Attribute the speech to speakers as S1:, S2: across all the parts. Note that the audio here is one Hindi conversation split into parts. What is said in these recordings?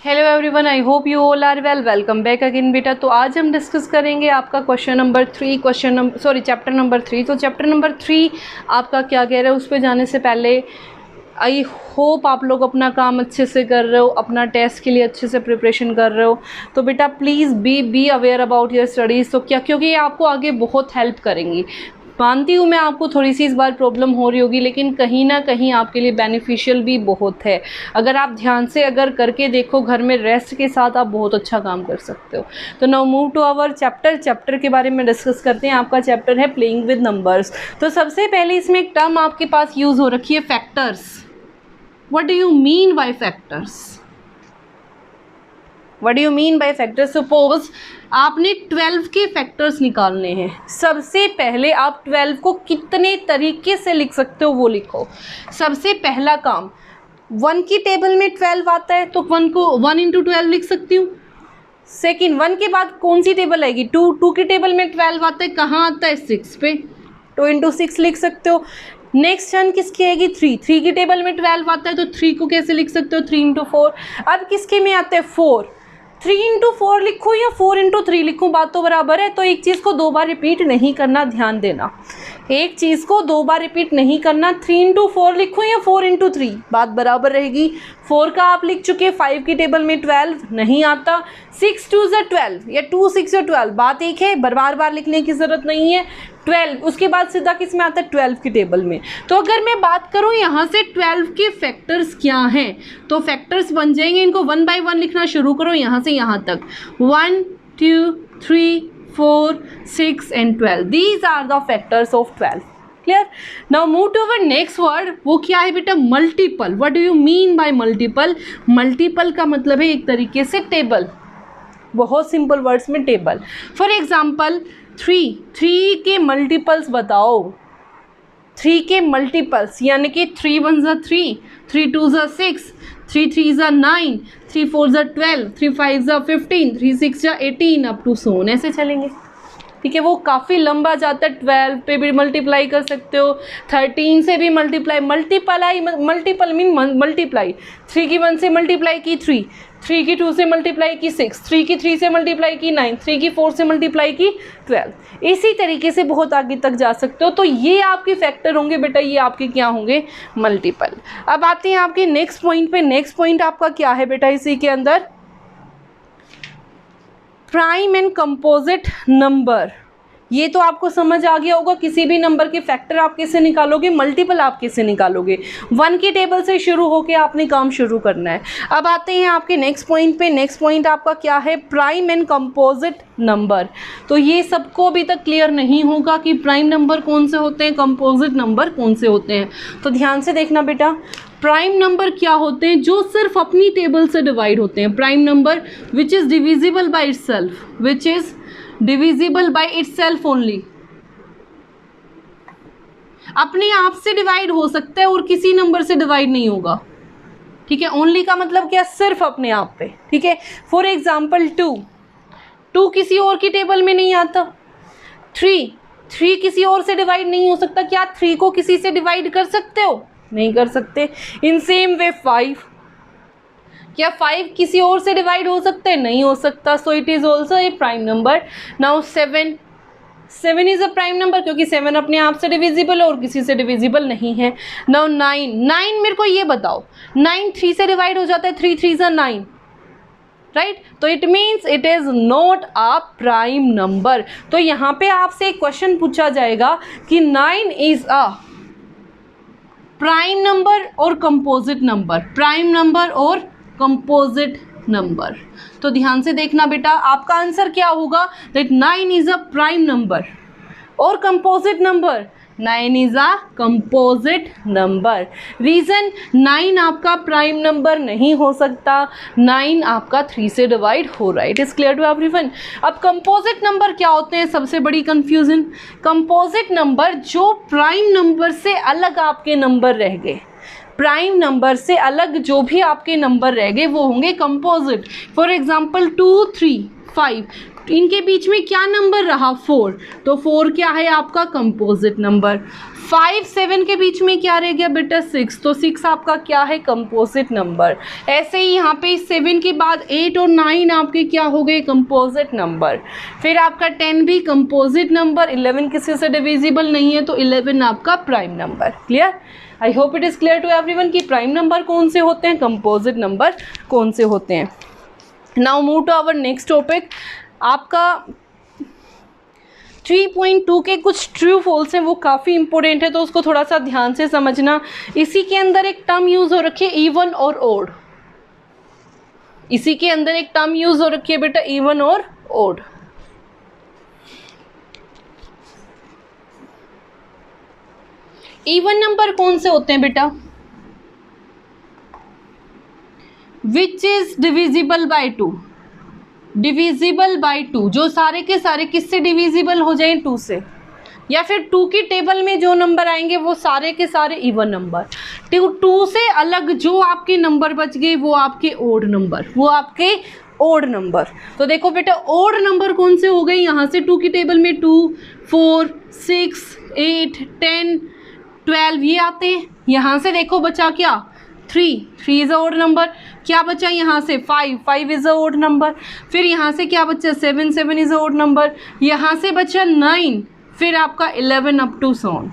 S1: Hello everyone, I hope you all are welcome back again बेटा। तो आज हम डिस्कस करेंगे आपका चैप्टर नंबर 3। तो चैप्टर नंबर 3 आपका क्या कह रहा है, उस पर जाने से पहले आई होप आप लोग अपना काम अच्छे से कर रहे हो, अपना टेस्ट के लिए अच्छे से प्रिपरेशन कर रहे हो। तो बेटा please be aware about your studies. तो क्या, क्योंकि ये आपको आगे बहुत हेल्प करेंगी। मानती हूँ मैं आपको थोड़ी सी इस बार प्रॉब्लम हो रही होगी, लेकिन कहीं ना कहीं आपके लिए बेनिफिशियल भी बहुत है। अगर आप ध्यान से अगर करके देखो घर में रेस्ट के साथ, आप बहुत अच्छा काम कर सकते हो। तो now move to our chapter के बारे में डिस्कस करते हैं। आपका चैप्टर है प्लेइंग विद नंबर्स। तो सबसे पहले इसमें एक टर्म आपके पास यूज़ हो रखी है, factors. What do you mean bye factors? What do you mean bye factors? Suppose आपने 12 के फैक्टर्स निकालने हैं। सबसे पहले आप 12 को कितने तरीके से लिख सकते हो वो लिखो। सबसे पहला काम, 1 की टेबल में 12 आता है तो 1 को 1 इंटू 12 लिख सकती हूँ। सेकेंड, 1 के बाद कौन सी टेबल आएगी? 2 की टेबल में 12 आता है, कहाँ आता है? 6 पे, 2 इंटू 6 लिख सकते हो। नेक्स्ट टर्न किसकी आएगी? 3 की टेबल में 12 आता है तो 3 को कैसे लिख सकते हो? 3 इंटू 4। अब किसके में आता है? 4। 3 इंटू 4 लिखूँ या 4 इंटू 3 लिखूँ, बात तो बराबर है। तो एक चीज़ को 2 बार रिपीट नहीं करना, ध्यान देना। एक चीज़ को 2 बार रिपीट नहीं करना। 3 इंटू 4 लिखूँ या 4 इंटू 3, बात बराबर रहेगी। 4 का आप लिख चुके, 5 की टेबल में 12 नहीं आता। 6 2 ज़ा 12 या 2 6 या 12, बात एक है, बार लिखने की ज़रूरत नहीं है। 12 उसके बाद सीधा किस में आता है? 12 की टेबल में। तो अगर मैं बात करूं यहाँ से 12 के फैक्टर्स क्या हैं, तो फैक्टर्स बन जाएंगे, इनको 1 बाय 1 लिखना शुरू करो यहाँ से यहाँ तक। 1 2 3 4 6 and 12, these are the factors of 12। Clear? Now move to our next word. वो क्या है बेटा? Multiple. What do you mean by multiple? Multiple का मतलब है एक तरीके से टेबल, बहुत सिंपल वर्ड्स में टेबल। फॉर एग्जाम्पल 3 के मल्टीपल्स बताओ। 3 के मल्टीपल्स यानी कि 3 1 ज़ा 3, 3 2 ज़ा 6, 3 3 ज़ा 9, 3 4 ज़ा 12, 3 5 ज़ा 15, 3 6 ज़ा 18 अप टू सोन, ऐसे चलेंगे। ठीक है, वो काफ़ी लंबा जाता है। 12 पे भी मल्टीप्लाई कर सकते हो, 13 से भी मल्टीपल मीन मल्टीप्लाई। 3 की 1 से मल्टीप्लाई की 3 की 2 से मल्टीप्लाई की 6, 3 की 3 से मल्टीप्लाई की 9, 3 की 4 से मल्टीप्लाई की 12। इसी तरीके से बहुत आगे तक जा सकते हो। तो ये आपके फैक्टर होंगे बेटा, ये आपके क्या होंगे? मल्टीपल। अब आते हैं आपके नेक्स्ट पॉइंट पे। नेक्स्ट पॉइंट आपका क्या है बेटा इसी के अंदर? Prime and composite number. ये तो आपको समझ आ गया होगा, किसी भी नंबर के फैक्टर आप कैसे निकालोगे, मल्टीपल आप कैसे निकालोगे। 1 की टेबल से शुरू होके आपने काम शुरू करना है। अब आते हैं आपके नेक्स्ट पॉइंट पे। नेक्स्ट पॉइंट आपका क्या है? Prime and composite number. तो ये सबको अभी तक क्लियर नहीं होगा कि प्राइम नंबर कौन से होते हैं, कंपोजिट नंबर कौन से होते हैं। तो ध्यान से देखना बेटा, प्राइम नंबर क्या होते हैं? जो सिर्फ अपनी टेबल से डिवाइड होते हैं। Prime number which is divisible by itself, which is divisible by itself only. अपने आप से डिवाइड हो सकता है और किसी नंबर से डिवाइड नहीं होगा। ठीक है, ओनली का मतलब क्या? सिर्फ अपने आप पे। ठीक है, फॉर एग्जाम्पल 2 किसी और की टेबल में नहीं आता। 3 किसी और से डिवाइड नहीं हो सकता। क्या 3 को किसी से डिवाइड कर सकते हो? नहीं कर सकते। इन सेम वे 5, क्या 5 किसी और से डिवाइड हो सकते हैं? नहीं हो सकता। So it is also a prime number. Now 7 is a prime number, क्योंकि 7 अपने आप से डिविजिबल है और किसी से डिविजिबल नहीं है। नाउ 9 मेरे को ये बताओ, 9 3 से डिवाइड हो जाता है, 3 3 ज़ा 9, राइट? तो it means it is not a prime number. तो यहाँ पे आपसे एक क्वेश्चन पूछा जाएगा कि 9 इज़ अ प्राइम नंबर और कंपोजिट नंबर, प्राइम नंबर और कंपोजिट नंबर। तो ध्यान से देखना बेटा, आपका आंसर क्या होगा? That 9 is a prime number और composite number. 9 is a composite number. Reason, 9 आपका प्राइम नंबर नहीं हो सकता। 9 आपका 3 से डिवाइड हो रहा है। It is clear to everyone. अब कंपोजिट नंबर क्या होते हैं? सबसे बड़ी कंफ्यूजन, कंपोजिट नंबर जो प्राइम नंबर से अलग आपके नंबर रह गए, प्राइम नंबर से अलग जो भी आपके नंबर रह गए वो होंगे कंपोजिट। फॉर एग्जाम्पल 2 3 5, इनके बीच में क्या नंबर रहा 4, तो 4 क्या है आपका कंपोजिट नंबर। 5 7 के बीच में क्या रह गया बेटा 6, तो 6 आपका क्या है कंपोजिट नंबर। ऐसे ही यहाँ पे 7 के बाद 8 और 9 आपके क्या हो गए कंपोजिट नंबर। फिर आपका 10 भी कंपोजिट नंबर, 11 किसी से डिविजिबल नहीं है तो 11 आपका prime number. Clear? I hope it is clear to everyone कि प्राइम नंबर कौन से होते हैं, कंपोजिट नंबर कौन से होते हैं। Now move to our next topic. आपका 3.2 के कुछ ट्रू फॉल्स हैं, वो काफ़ी इंपॉर्टेंट है तो उसको थोड़ा सा ध्यान से समझना। इसी के अंदर एक टर्म यूज़ हो रखी है इवन और ओड। इसी के अंदर एक टर्म यूज़ हो रखी है बेटा इवन और ओड। इवन नंबर कौन से होते हैं बेटा? Which is divisible by 2। Divisible by 2, जो सारे के सारे किससे डिविजिबल हो जाएं 2 से, या फिर 2 की टेबल में जो नंबर आएंगे वो सारे के सारे इवन नंबर। 2 से अलग जो आपके नंबर बच गए वो आपके ओड नंबर, वो आपके ओड नंबर। तो देखो बेटा ओड नंबर कौन से हो गए, यहाँ से 2 की टेबल में 2 4 6 8 10 12 ये आते हैं। यहाँ से देखो बचा क्या 3 इज़ अ ओड नंबर। क्या बचा यहाँ से 5 इज़ अ ओड नंबर। फिर यहाँ से क्या बचा 7 इज़ अ ओड नंबर। यहाँ से बचा 9, फिर आपका 11 अप टू सॉन,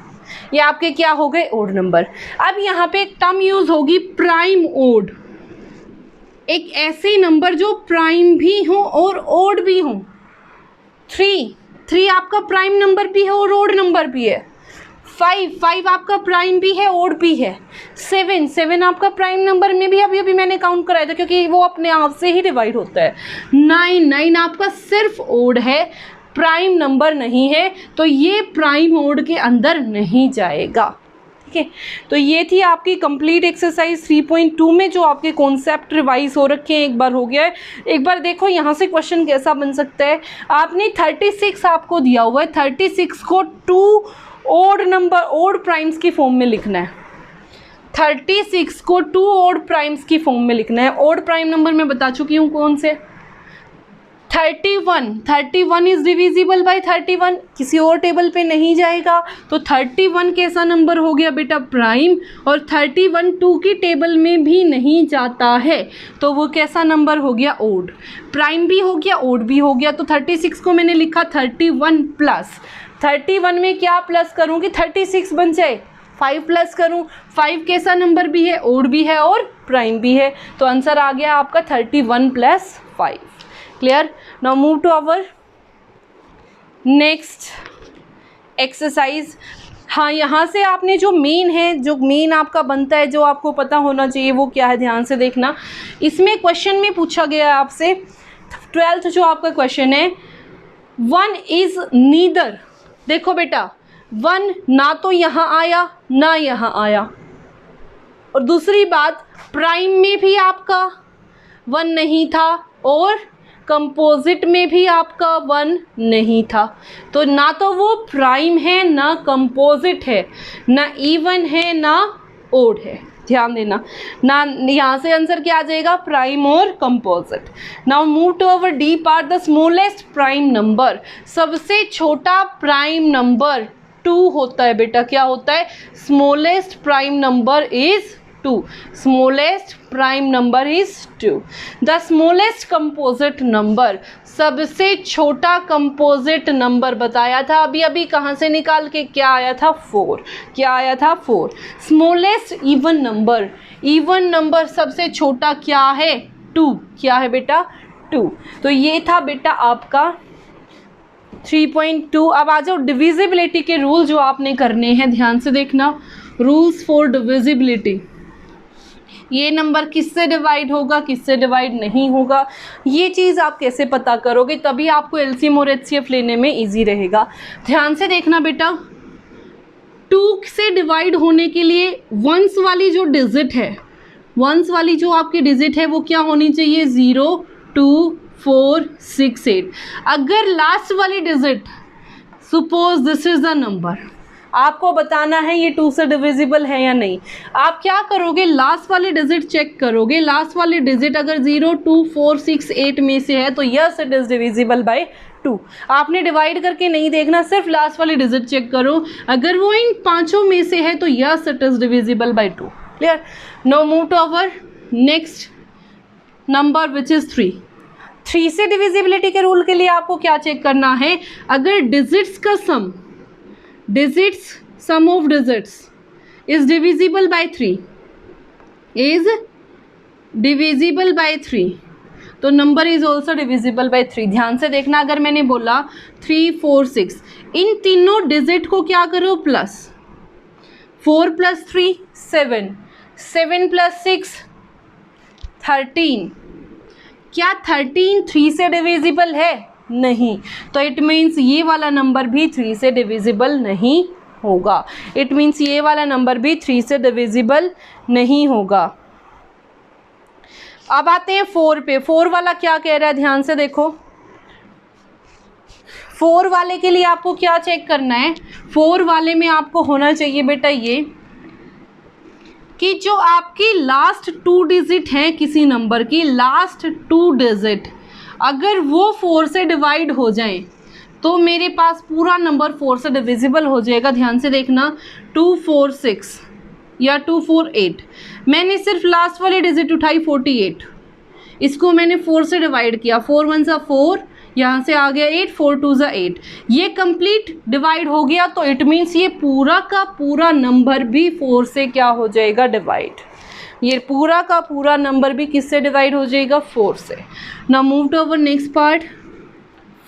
S1: ये आपके क्या हो गए ओड नंबर। अब यहाँ पे एक टर्म यूज़ होगी प्राइम ओड, एक ऐसे नंबर जो प्राइम भी हो और ओड भी हो। 3 आपका प्राइम नंबर भी है और ओड नंबर भी है। 5 आपका प्राइम भी है ओड भी है। 7 आपका प्राइम नंबर में भी अभी मैंने काउंट कराया था क्योंकि वो अपने आप से ही डिवाइड होता है। 9 आपका सिर्फ ओड है, प्राइम नंबर नहीं है, तो ये प्राइम ओड के अंदर नहीं जाएगा। ठीक है, तो ये थी आपकी कंप्लीट एक्सरसाइज 3.2 में जो आपके कॉन्सेप्ट रिवाइज हो रखे हैं। एक बार हो गया है, एक बार देखो यहाँ से क्वेश्चन कैसा बन सकता है। आपने 36 आपको दिया हुआ है, 36 को 2 ओड नंबर ओड प्राइम्स की फॉर्म में लिखना है। 36 को 2 ओड प्राइम्स की फॉर्म में लिखना है। ओड प्राइम नंबर मैं बता चुकी हूँ कौन से। 31 इज डिविजिबल बाय 31, किसी और टेबल पे नहीं जाएगा, तो 31 कैसा नंबर हो गया बेटा प्राइम, और 31 2 की टेबल में भी नहीं जाता है तो वो कैसा नंबर हो गया ओड। प्राइम भी हो गया ओड भी हो गया, तो 36 को मैंने लिखा 31 प्लस 31 में क्या प्लस करूँ कि 36 बन जाए, 5 प्लस करूँ। 5 कैसा नंबर भी है ओड भी है और प्राइम भी है, तो आंसर आ गया आपका 31 plus 5। Clear? Now move to our next exercise. हाँ, यहाँ से आपने जो मेन है, जो मेन आपका बनता है, जो आपको पता होना चाहिए वो क्या है, ध्यान से देखना। इसमें क्वेश्चन में पूछा गया है आपसे 12th जो आपका क्वेश्चन है, 1 इज नीदर। देखो बेटा 1 ना तो यहाँ आया ना यहाँ आया, और दूसरी बात प्राइम में भी आपका 1 नहीं था और कंपोजिट में भी आपका 1 नहीं था, तो ना तो वो प्राइम है ना कंपोजिट है, ना इवन है ना ओड है। ध्यान देना ना, यहाँ से आंसर क्या आ जाएगा प्राइम और composite. Now move to our D part, the smallest prime number. सबसे छोटा प्राइम नंबर 2 होता है बेटा। क्या होता है? Smallest prime number is 2। Smallest prime number is 2। The smallest composite number, सबसे छोटा कंपोजिट नंबर बताया था अभी अभी, कहाँ से निकाल के, क्या आया था 4। क्या आया था 4। Smallest even number, even number सबसे छोटा क्या है 2। क्या है बेटा 2। तो ये था बेटा आपका 3.2। अब आ जाओ डिविजिबिलिटी के रूल जो आपने करने हैं, ध्यान से देखना। रूल्स फॉर डिविजिबिलिटी, ये नंबर किससे डिवाइड होगा किससे डिवाइड नहीं होगा, ये चीज़ आप कैसे पता करोगे, तभी आपको एलसीएम और एचसीएफ लेने में इजी रहेगा। ध्यान से देखना बेटा, 2 से डिवाइड होने के लिए वंस वाली जो डिजिट है, वंस वाली जो आपकी डिजिट है वो क्या होनी चाहिए 0 2 4 6 8। अगर लास्ट वाली digit, suppose this is the number, आपको बताना है ये 2 से डिविजिबल है या नहीं। आप क्या करोगे, लास्ट वाले डिजिट चेक करोगे, लास्ट वाले डिजिट अगर 0, 2, 4, 6, 8 में से है तो yes it is divisible by 2। आपने डिवाइड करके नहीं देखना, सिर्फ लास्ट वाली डिजिट चेक करो, अगर वो इन पांचों में से है तो yes it is divisible by 2। Clear. Now move to our next number which is 3। 3 से डिविजिबिलिटी के रूल के लिए आपको क्या चेक करना है, अगर डिजिट्स का sum of digits is divisible by 3, is divisible by 3, तो number is also divisible by 3। ध्यान से देखना, अगर मैंने बोला 3, 4, 6, इन तीनों डिजिट को क्या करो प्लस, 4 + 3 7, 7 + 6 13। क्या 13 3 से डिविजिबल है? नहीं, तो इट मीन्स ये वाला नंबर भी 3 से डिविजिबल नहीं होगा। इट मीन्स ये वाला नंबर भी 3 से डिविजिबल नहीं होगा। अब आते हैं 4 पे। 4 वाला क्या कह रहा है, ध्यान से देखो। 4 वाले के लिए आपको क्या चेक करना है, 4 वाले में आपको होना चाहिए बेटा ये कि जो आपकी लास्ट 2 डिजिट हैं किसी नंबर की, लास्ट 2 डिजिट अगर वो 4 से डिवाइड हो जाएं तो मेरे पास पूरा नंबर 4 से डिविजिबल हो जाएगा। ध्यान से देखना, 2, 4, 6 या 2, 4, 8। मैंने सिर्फ लास्ट वाली डिजिट उठाई 48, इसको मैंने 4 से डिवाइड किया, 4 × 1 = 4, यहाँ से आ गया 8, 4 × 2 = 8। ये कंप्लीट डिवाइड हो गया, तो इट मीन्स ये पूरा का पूरा नंबर भी 4 से क्या हो जाएगा, डिवाइड। ये पूरा का पूरा नंबर भी किससे डिवाइड हो जाएगा, 4 से। Now move to our next part,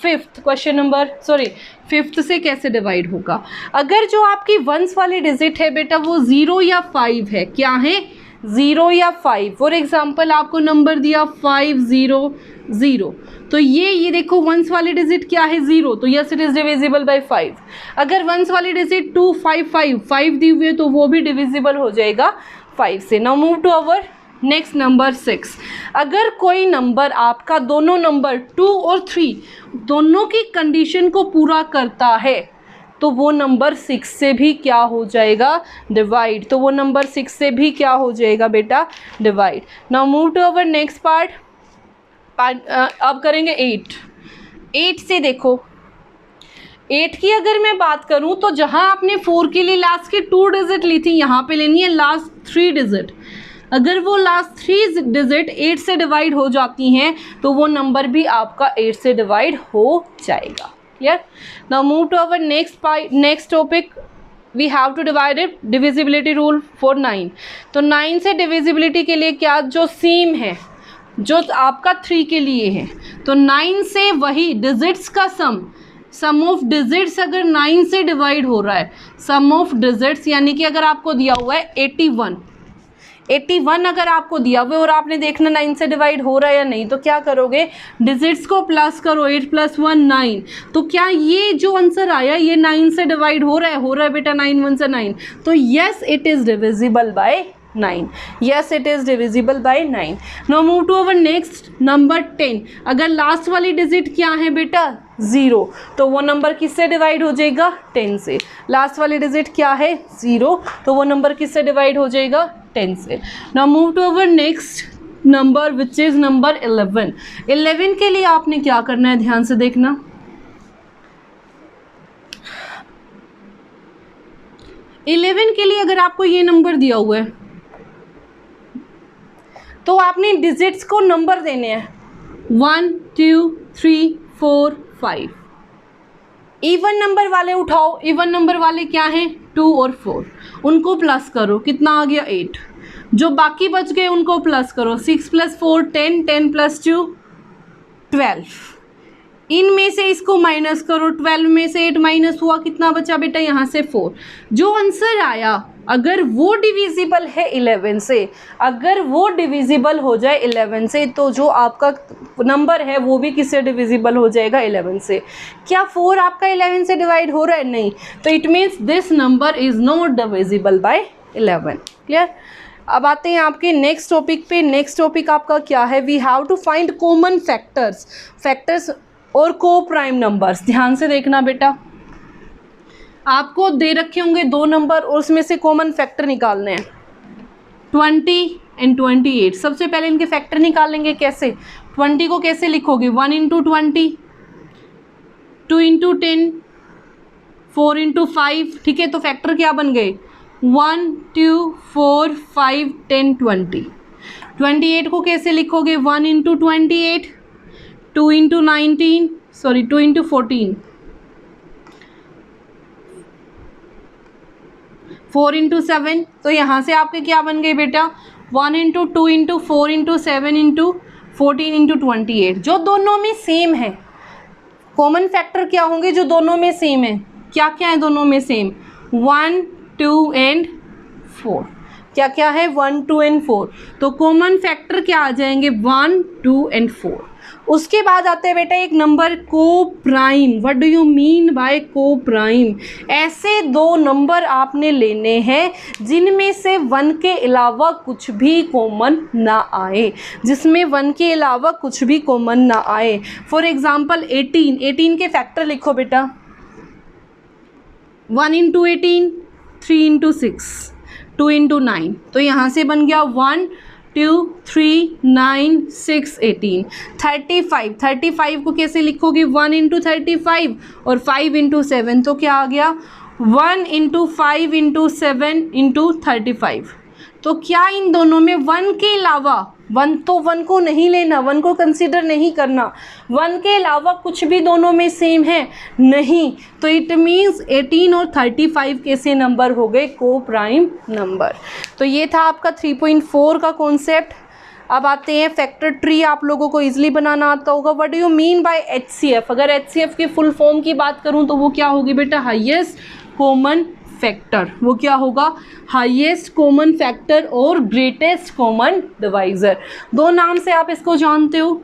S1: 5th question number, sorry 5th से कैसे डिवाइड होगा। अगर जो आपकी वंस वाली डिजिट है बेटा वो 0 या 5 है, क्या है, 0 या 5। फॉर एग्जाम्पल आपको नंबर दिया 5 0 0, तो ये देखो वंस वाली डिजिट क्या है, 0, तो yes it is divisible bye 5। अगर वंस वाली डिजिट 2 5 5 5 दी हुई है तो वो भी डिविजिबल हो जाएगा 5 से। Now move to our next number 6। अगर कोई नंबर आपका दोनों नंबर 2 और 3 दोनों की कंडीशन को पूरा करता है तो वो नंबर 6 से भी क्या हो जाएगा, डिवाइड। तो वो नंबर 6 से भी क्या हो जाएगा बेटा, divide. Now move to our next part. अब करेंगे 8 से देखो, 8 की अगर मैं बात करूं तो जहां आपने 4 के लिए लास्ट की 2 डिजिट ली थी, यहाँ पे लेनी है लास्ट 3 डिजिट। अगर वो लास्ट 3 डिजिट 8 से डिवाइड हो जाती हैं तो वो नंबर भी आपका 8 से डिवाइड हो जाएगा। Clear. Now move to our next topic, we have to divide it, divisibility rule for 9। तो 9 से डिविजिबिलिटी के लिए क्या, जो सेम है जो आपका 3 के लिए है, तो 9 से वही डिजिट्स का सम ऑफ डिजिट्स अगर 9 से डिवाइड हो रहा है, सम ऑफ डिजिट्स यानी कि अगर आपको दिया हुआ है 81 अगर आपको दिया हुआ है और आपने देखना 9 से डिवाइड हो रहा है या नहीं, तो क्या करोगे, डिजिट्स को प्लस करो, 8 + 1 9। तो क्या ये जो आंसर आया ये 9 से डिवाइड हो रहा है बेटा, 9 × 1 = 9, तो yes it is divisible by 9। Yes it is divisible by 9। Now move to our next number 10। अगर लास्ट वाली डिजिट क्या है बेटा, 0, तो वो नंबर किससे डिवाइड हो जाएगा, 10 से। लास्ट वाली डिजिट क्या है, 0, तो वो नंबर किससे डिवाइड हो जाएगा, 10 से। Now move to our next number which is number 11। 11 के लिए आपने क्या करना है, ध्यान से देखना। 11 के लिए अगर आपको ये नंबर दिया हुआ है तो आपने डिजिट्स को नंबर देने हैं 1 2 3 4 5। इवन नंबर वाले उठाओ, इवन नंबर वाले क्या हैं, 2 और 4, उनको प्लस करो, कितना आ गया, 8। जो बाकी बच गए उनको प्लस करो, 6 + 4 10, 10 + 2 12। इनमें से इसको माइनस करो, 12 में से 8 माइनस हुआ, कितना बचा बेटा, यहाँ से 4। जो आंसर आया अगर वो डिविजिबल है 11 से, अगर वो डिविजिबल हो जाए 11 से, तो जो आपका नंबर है वो भी किससे डिविजिबल हो जाएगा, 11 से। क्या 4 आपका 11 से डिवाइड हो रहा है, नहीं, तो it means this number is not divisible by 11। Clear. अब आते हैं आपके नेक्स्ट टॉपिक पे। नेक्स्ट टॉपिक आपका क्या है, we have to find common factors और को प्राइम नंबर्स। ध्यान से देखना बेटा, आपको दे रखे होंगे 2 नंबर और उसमें से कॉमन फैक्टर निकालने हैं 20 एंड 28। सबसे पहले इनके फैक्टर निकालेंगे। कैसे? 20 को कैसे लिखोगे? 1 इंटू 20, 2 इंटू 10, 4 इंटू 5। ठीक है, तो फैक्टर क्या बन गए? 1 2 4 5 10 20। 28 को कैसे लिखोगे? 1 into 28, 2 into 19, sorry 2 into 14, 4 into 7। तो यहाँ से आपके क्या बन गए बेटा? 1 into 2 into 4 into 7 into 14 into 28, जो दोनों में सेम है। कॉमन फैक्टर क्या होंगे जो दोनों में सेम है? क्या क्या है दोनों में सेम? 1 2 एंड 4। क्या क्या है? 1 2 एंड 4। तो कॉमन फैक्टर क्या आ जाएंगे? 1 2 एंड 4। उसके बाद आते हैं बेटा एक नंबर को prime. What do you mean bye को प्राइम? ऐसे 2 नंबर आपने लेने हैं जिनमें से 1 के अलावा कुछ भी कॉमन ना आए, जिसमें 1 के अलावा कुछ भी कॉमन ना आए। फॉर एग्जांपल 18 के फैक्टर लिखो बेटा। 1 इंटू 18, 3 इंटू 6, 2 इंटू 9। तो यहाँ से बन गया 1 2 3 9 6 18। 35 को कैसे लिखोगे? 1 इंटू 35 और 5 इंटू 7। तो क्या आ गया? 1 इंटू 5 इंटू 7 इंटू 35। तो क्या इन दोनों में 1 के अलावा 1 को नहीं लेना, 1 को कंसीडर नहीं करना, 1 के अलावा कुछ भी दोनों में सेम है? नहीं। तो इट मीन्स 18 और 35 कैसे नंबर हो गए? को प्राइम नंबर। तो ये था आपका 3.4 का कॉन्सेप्ट। अब आते हैं फैक्टर ट्री। आप लोगों को इजीली बनाना आता होगा। What do you mean bye HCF? अगर HCF की फुल फॉर्म की बात करूं तो वो क्या होगी बेटा? Highest common factor. वो क्या होगा? हाईएस्ट कॉमन फैक्टर और ग्रेटेस्ट कॉमन डिवाइजर। 2 नाम से आप इसको जानते हो।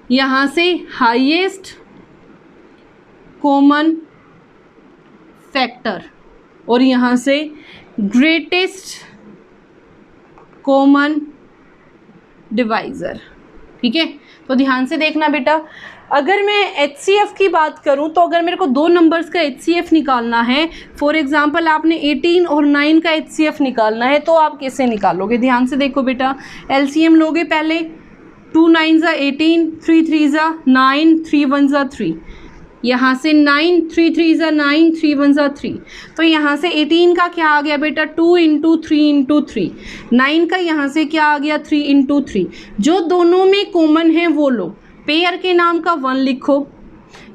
S1: यहां से हाईएस्ट कॉमन फैक्टर और यहां से ग्रेटेस्ट कॉमन डिवाइजर। ठीक है, तो ध्यान से देखना बेटा। अगर मैं HCF की बात करूं तो अगर मेरे को 2 नंबर्स का HCF निकालना है, फॉर एग्जांपल आपने 18 और 9 का HCF निकालना है, तो आप कैसे निकालोगे? ध्यान से देखो बेटा। LCM लोगे पहले। 2 9 ज़ा 18, 3 3 ज़ा 9, 3 1 ज़ा 3। यहाँ से 9, 3 3 ज़ा 9, 3 1 ज़ा 3। तो यहाँ से 18 का क्या आ गया बेटा? 2 इंटू 3 इंटू 3। 9 का यहाँ से क्या आ गया? 3 इंटू 3। जो दोनों में कॉमन है वो लो। पेयर के नाम का 1 लिखो।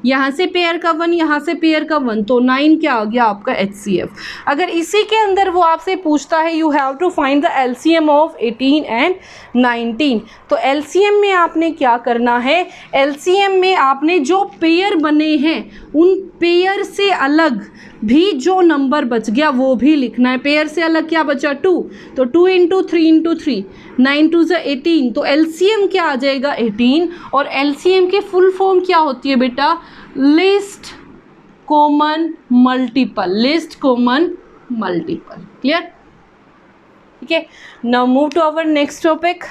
S1: यहाँ से पेयर का 1, यहाँ से पेयर का 1, तो 9 क्या आ गया आपका HCF। अगर इसी के अंदर वो आपसे पूछता है you have to find the LCM of 18 and 19, तो LCM में आपने क्या करना है? LCM में आपने जो पेयर बने हैं उन पेयर से अलग भी जो नंबर बच गया वो भी लिखना है। पेयर से अलग क्या बचा? 2, तो 2 इंटू 3 इंटू 3, 9 2 ज़ा 18। तो LCM क्या आ जाएगा? 18। और LCM की फुल फॉर्म क्या होती है बेटा? List common multiple. List common multiple. Clear? ठीक है, now move to our next topic.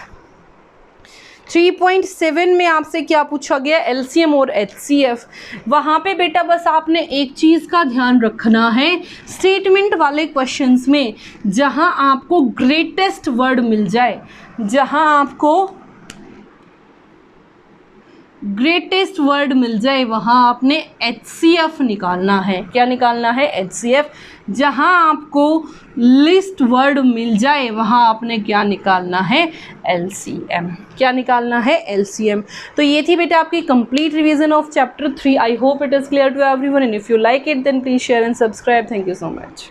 S1: 3.7 में आपसे क्या पूछा गया? LCM और HCF। वहाँ पे बेटा बस आपने एक चीज़ का ध्यान रखना है, स्टेटमेंट वाले क्वेश्चंस में जहाँ आपको ग्रेटेस्ट वर्ड मिल जाए, जहाँ आपको ग्रेटेस्ट वर्ड मिल जाए वहाँ आपने HCF निकालना है। क्या निकालना है? HCF। जहाँ आपको लिस्ट वर्ड मिल जाए वहाँ आपने क्या निकालना है? LCM। क्या निकालना है? LCM। तो ये थी बेटा आपकी complete revision of chapter 3। I hope it is clear to everyone and if you like it then please share and subscribe. Thank you so much.